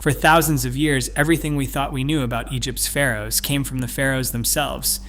For thousands of years, everything we thought we knew about Egypt's pharaohs came from the pharaohs themselves.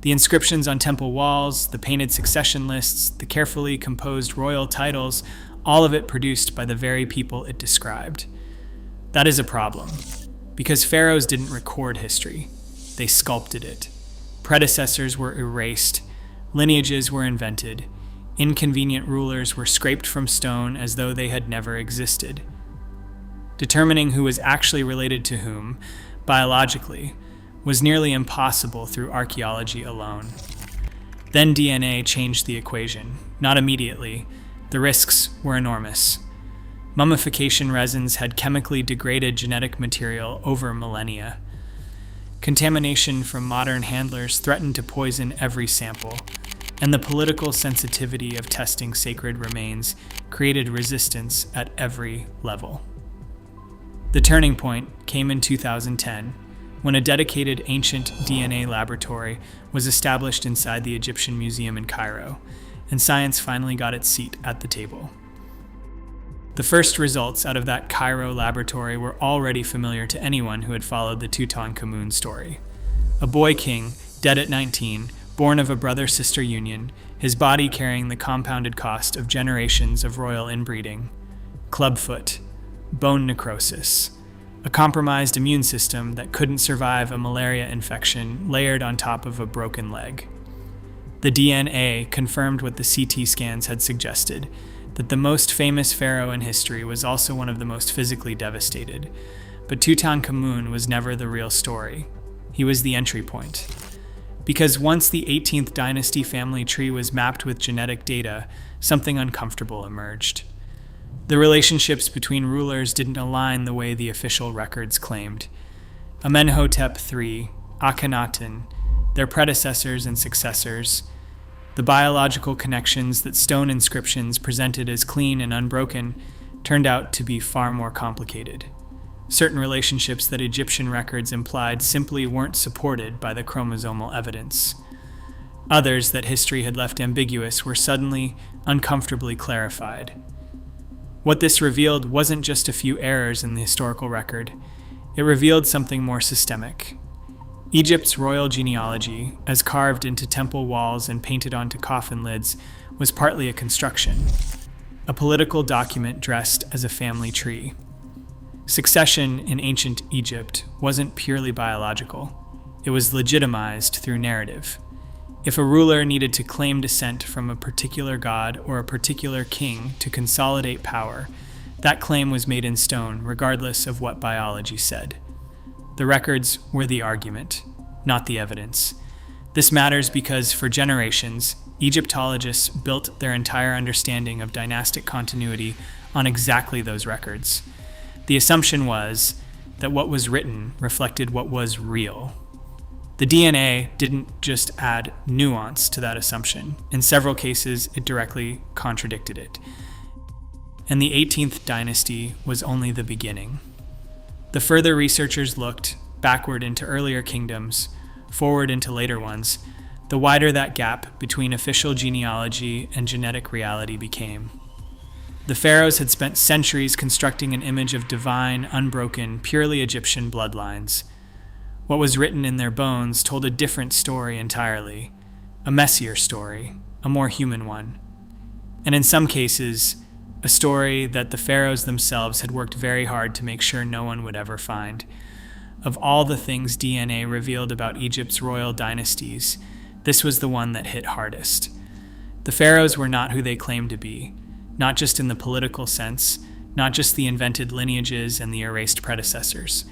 The inscriptions on temple walls, the painted succession lists, the carefully composed royal titles, all of it produced by the very people it described. That is a problem, because pharaohs didn't record history. They sculpted it. Predecessors were erased. Lineages were invented. Inconvenient rulers were scraped from stone as though they had never existed. Determining who was actually related to whom, biologically, was nearly impossible through archaeology alone. Then DNA changed the equation. Not immediately. The risks were enormous. Mummification resins had chemically degraded genetic material over millennia. Contamination from modern handlers threatened to poison every sample, and the political sensitivity of testing sacred remains created resistance at every level. The turning point came in 2010, when a dedicated ancient DNA laboratory was established inside the Egyptian Museum in Cairo, and science finally got its seat at the table. The first results out of that Cairo laboratory were already familiar to anyone who had followed the Tutankhamun story. A boy king, dead at 19, born of a brother-sister union, his body carrying the compounded cost of generations of royal inbreeding, clubfoot, bone necrosis, a compromised immune system that couldn't survive a malaria infection layered on top of a broken leg. The DNA confirmed what the CT scans had suggested, that the most famous pharaoh in history was also one of the most physically devastated. But Tutankhamun was never the real story. He was the entry point. Because once the 18th dynasty family tree was mapped with genetic data, something uncomfortable emerged. The relationships between rulers didn't align the way the official records claimed. Amenhotep III, Akhenaten, their predecessors and successors, the biological connections that stone inscriptions presented as clean and unbroken turned out to be far more complicated. Certain relationships that Egyptian records implied simply weren't supported by the chromosomal evidence. Others that history had left ambiguous were suddenly, uncomfortably clarified. What this revealed wasn't just a few errors in the historical record. It revealed something more systemic. Egypt's royal genealogy, as carved into temple walls and painted onto coffin lids, was partly a construction, a political document dressed as a family tree. Succession in ancient Egypt wasn't purely biological. It was legitimized through narrative. If a ruler needed to claim descent from a particular god or a particular king to consolidate power, that claim was made in stone, regardless of what biology said. The records were the argument, not the evidence. This matters because, for generations, Egyptologists built their entire understanding of dynastic continuity on exactly those records. The assumption was that what was written reflected what was real. The DNA didn't just add nuance to that assumption. In several cases, it directly contradicted it. And the 18th dynasty was only the beginning. The further researchers looked, backward into earlier kingdoms, forward into later ones, the wider that gap between official genealogy and genetic reality became. The pharaohs had spent centuries constructing an image of divine, unbroken, purely Egyptian bloodlines. What was written in their bones told a different story entirely, a messier story, a more human one. And in some cases, a story that the pharaohs themselves had worked very hard to make sure no one would ever find. Of all the things DNA revealed about Egypt's royal dynasties, this was the one that hit hardest. The pharaohs were not who they claimed to be, not just in the political sense, not just the invented lineages and the erased predecessors.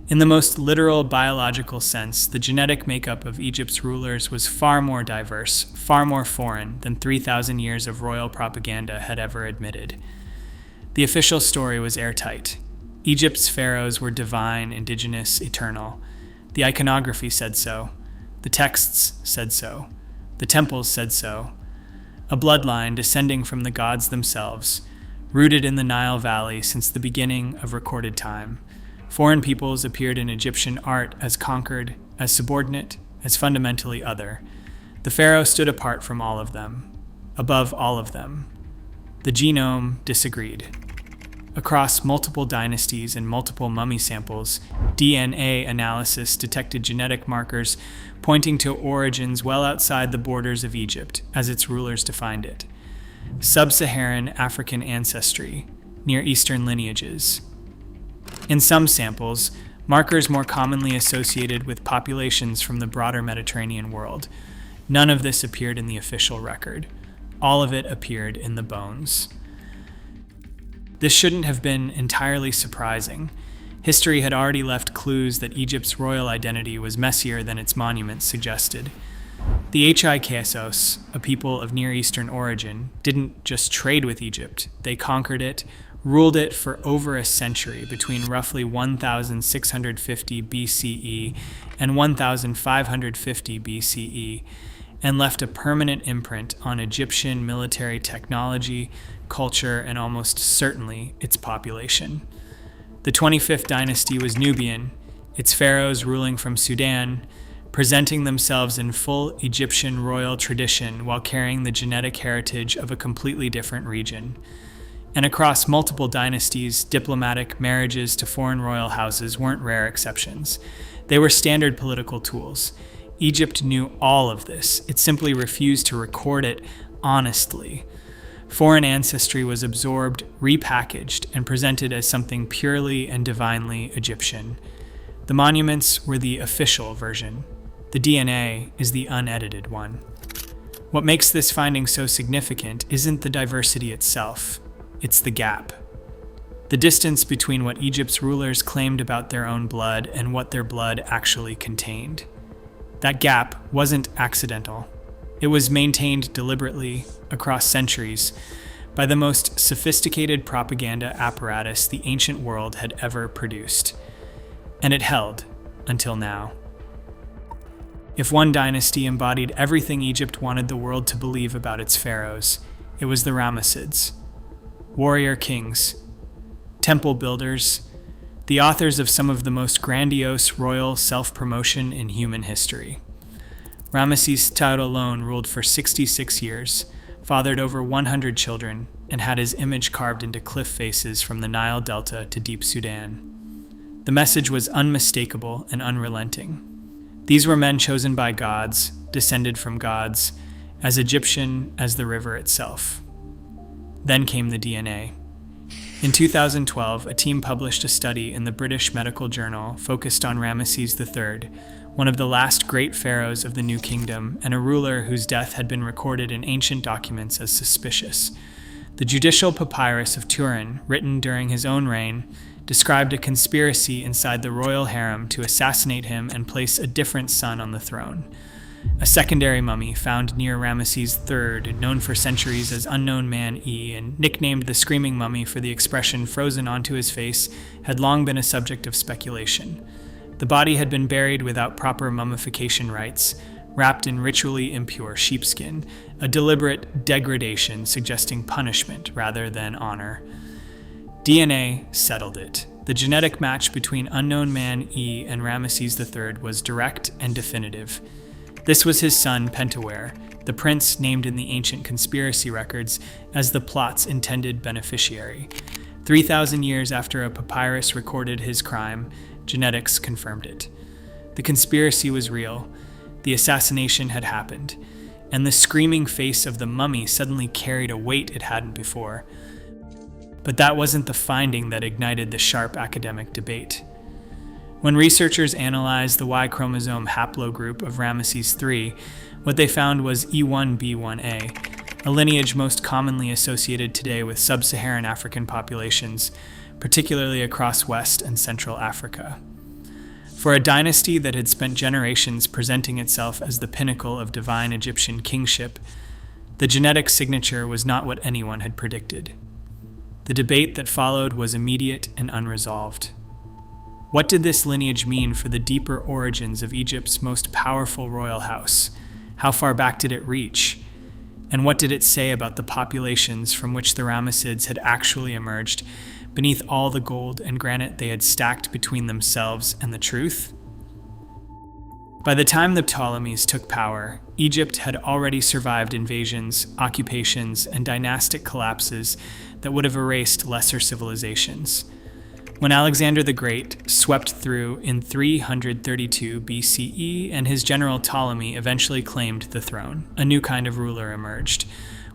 In the most literal biological sense, the genetic makeup of Egypt's rulers was far more diverse, far more foreign than 3,000 years of royal propaganda had ever admitted. The official story was airtight. Egypt's pharaohs were divine, indigenous, eternal. The iconography said so. The texts said so. The temples said so. A bloodline descending from the gods themselves, rooted in the Nile Valley since the beginning of recorded time. Foreign peoples appeared in Egyptian art as conquered, as subordinate, as fundamentally other. The pharaoh stood apart from all of them, above all of them. The genome disagreed. Across multiple dynasties and multiple mummy samples, DNA analysis detected genetic markers pointing to origins well outside the borders of Egypt, as its rulers defined it. Sub-Saharan African ancestry, Near Eastern lineages. In some samples, markers more commonly associated with populations from the broader Mediterranean world. None of this appeared in the official record. All of it appeared in the bones. This shouldn't have been entirely surprising. History had already left clues that Egypt's royal identity was messier than its monuments suggested. The Hyksos, a people of Near Eastern origin, didn't just trade with Egypt. They conquered it, ruled it for over a century between roughly 1650 BCE and 1550 BCE, and left a permanent imprint on Egyptian military technology, culture, and almost certainly its population. The 25th dynasty was Nubian, its pharaohs ruling from Sudan, presenting themselves in full Egyptian royal tradition while carrying the genetic heritage of a completely different region. And across multiple dynasties, diplomatic marriages to foreign royal houses weren't rare exceptions. They were standard political tools. Egypt knew all of this. It simply refused to record it honestly. Foreign ancestry was absorbed, repackaged, and presented as something purely and divinely Egyptian. The monuments were the official version. The DNA is the unedited one. What makes this finding so significant isn't the diversity itself, it's the gap. The distance between what Egypt's rulers claimed about their own blood and what their blood actually contained. That gap wasn't accidental. It was maintained deliberately across centuries by the most sophisticated propaganda apparatus the ancient world had ever produced. And it held until now. If one dynasty embodied everything Egypt wanted the world to believe about its pharaohs, it was the Ramessids. Warrior kings, temple builders, the authors of some of the most grandiose royal self-promotion in human history. Ramesses III alone ruled for 66 years, fathered over 100 children, and had his image carved into cliff faces from the Nile Delta to deep Sudan. The message was unmistakable and unrelenting. These were men chosen by gods, descended from gods, as Egyptian as the river itself. Then came the DNA. In 2012, a team published a study in the British Medical Journal focused on Ramesses III, one of the last great pharaohs of the New Kingdom and a ruler whose death had been recorded in ancient documents as suspicious. The judicial papyrus of Turin, written during his own reign, described a conspiracy inside the royal harem to assassinate him and place a different son on the throne. A secondary mummy found near Ramesses III, known for centuries as Unknown Man E and nicknamed the Screaming Mummy for the expression frozen onto his face, had long been a subject of speculation. The body had been buried without proper mummification rites, wrapped in ritually impure sheepskin, a deliberate degradation suggesting punishment rather than honor. DNA settled it. The genetic match between Unknown Man E and Ramesses III was direct and definitive. This was his son Pentawere, the prince named in the ancient conspiracy records as the plot's intended beneficiary. 3,000 years after a papyrus recorded his crime, genetics confirmed it. The conspiracy was real. The assassination had happened, and the screaming face of the mummy suddenly carried a weight it hadn't before. But that wasn't the finding that ignited the sharp academic debate. When researchers analyzed the Y chromosome haplogroup of Ramesses III, what they found was E1b1a, a lineage most commonly associated today with sub-Saharan African populations, particularly across West and Central Africa. For a dynasty that had spent generations presenting itself as the pinnacle of divine Egyptian kingship, the genetic signature was not what anyone had predicted. The debate that followed was immediate and unresolved. What did this lineage mean for the deeper origins of Egypt's most powerful royal house? How far back did it reach? And what did it say about the populations from which the Ramessids had actually emerged beneath all the gold and granite they had stacked between themselves and the truth? By the time the Ptolemies took power, Egypt had already survived invasions, occupations, and dynastic collapses that would have erased lesser civilizations. When Alexander the Great swept through in 332 BCE and his general Ptolemy eventually claimed the throne, a new kind of ruler emerged,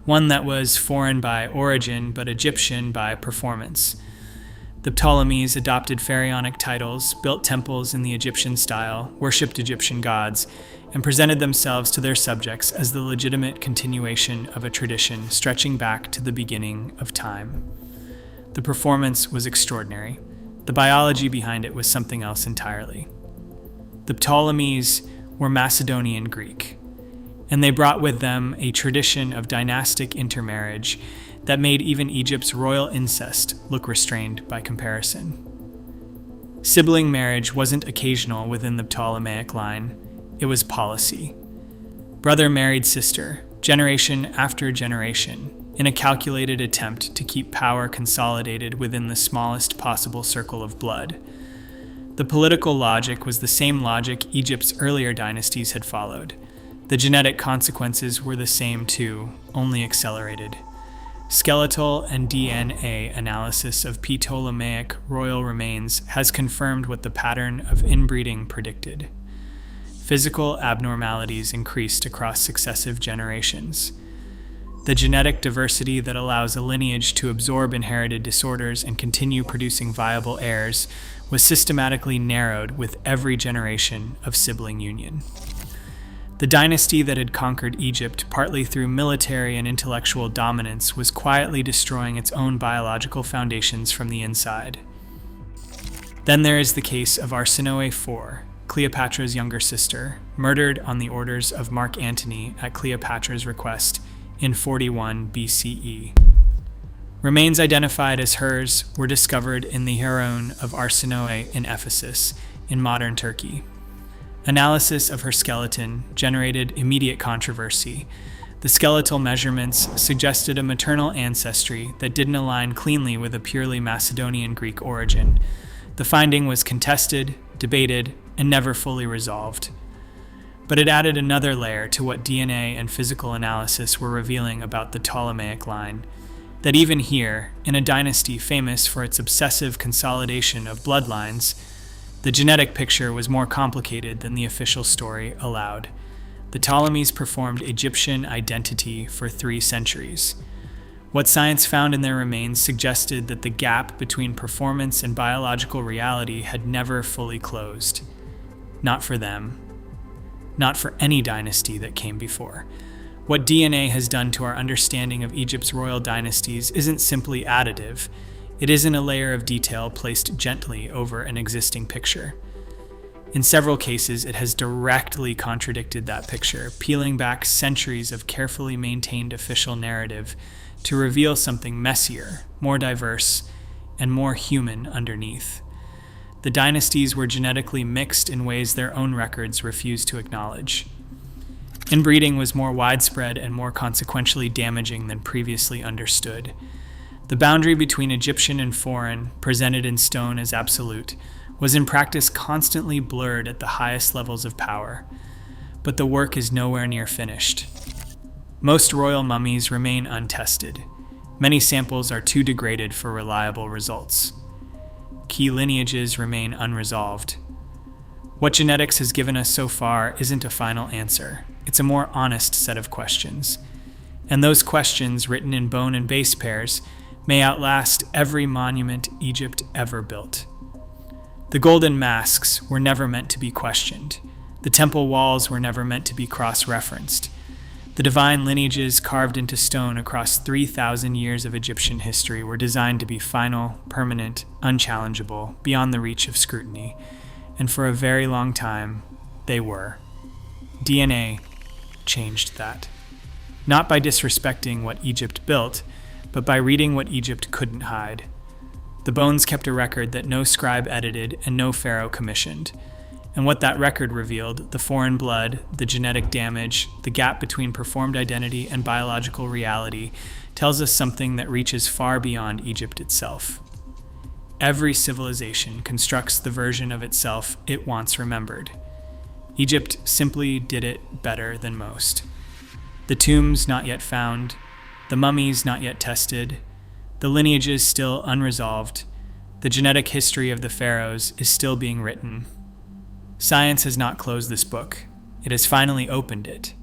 one that was foreign by origin but Egyptian by performance. The Ptolemies adopted pharaonic titles, built temples in the Egyptian style, worshipped Egyptian gods, and presented themselves to their subjects as the legitimate continuation of a tradition stretching back to the beginning of time. The performance was extraordinary. The biology behind it was something else entirely. The Ptolemies were Macedonian Greek, and they brought with them a tradition of dynastic intermarriage that made even Egypt's royal incest look restrained by comparison. Sibling marriage wasn't occasional within the Ptolemaic line, it was policy. Brother married sister, generation after generation, in a calculated attempt to keep power consolidated within the smallest possible circle of blood. The political logic was the same logic Egypt's earlier dynasties had followed. The genetic consequences were the same too, only accelerated. Skeletal and DNA analysis of Ptolemaic royal remains has confirmed what the pattern of inbreeding predicted. Physical abnormalities increased across successive generations. The genetic diversity that allows a lineage to absorb inherited disorders and continue producing viable heirs was systematically narrowed with every generation of sibling union. The dynasty that had conquered Egypt partly through military and intellectual dominance was quietly destroying its own biological foundations from the inside. Then there is the case of Arsinoe IV, Cleopatra's younger sister, murdered on the orders of Mark Antony at Cleopatra's request in 41 BCE. Remains identified as hers were discovered in the Heron of Arsinoe in Ephesus, in modern Turkey. Analysis of her skeleton generated immediate controversy. The skeletal measurements suggested a maternal ancestry that didn't align cleanly with a purely Macedonian Greek origin. The finding was contested, debated, and never fully resolved. But it added another layer to what DNA and physical analysis were revealing about the Ptolemaic line, that even here, in a dynasty famous for its obsessive consolidation of bloodlines, the genetic picture was more complicated than the official story allowed. The Ptolemies performed Egyptian identity for 3 centuries. What science found in their remains suggested that the gap between performance and biological reality had never fully closed. Not for them. Not for any dynasty that came before. What DNA has done to our understanding of Egypt's royal dynasties isn't simply additive. It isn't a layer of detail placed gently over an existing picture. In several cases, it has directly contradicted that picture, peeling back centuries of carefully maintained official narrative to reveal something messier, more diverse, and more human underneath. The dynasties were genetically mixed in ways their own records refuse to acknowledge. Inbreeding was more widespread and more consequentially damaging than previously understood. The boundary between Egyptian and foreign, presented in stone as absolute, was in practice constantly blurred at the highest levels of power. But the work is nowhere near finished. Most royal mummies remain untested. Many samples are too degraded for reliable results. Key lineages remain unresolved. What genetics has given us so far isn't a final answer. It's a more honest set of questions. And those questions, written in bone and base pairs, may outlast every monument Egypt ever built. The golden masks were never meant to be questioned. The temple walls were never meant to be cross-referenced. The divine lineages carved into stone across 3,000 years of Egyptian history were designed to be final, permanent, unchallengeable, beyond the reach of scrutiny. And for a very long time, they were. DNA changed that. Not by disrespecting what Egypt built, but by reading what Egypt couldn't hide. The bones kept a record that no scribe edited and no pharaoh commissioned. And what that record revealed, the foreign blood, the genetic damage, the gap between performed identity and biological reality, tells us something that reaches far beyond Egypt itself. Every civilization constructs the version of itself it wants remembered. Egypt simply did it better than most. The tombs not yet found, the mummies not yet tested, the lineages still unresolved, the genetic history of the pharaohs is still being written. Science has not closed this book. It has finally opened it.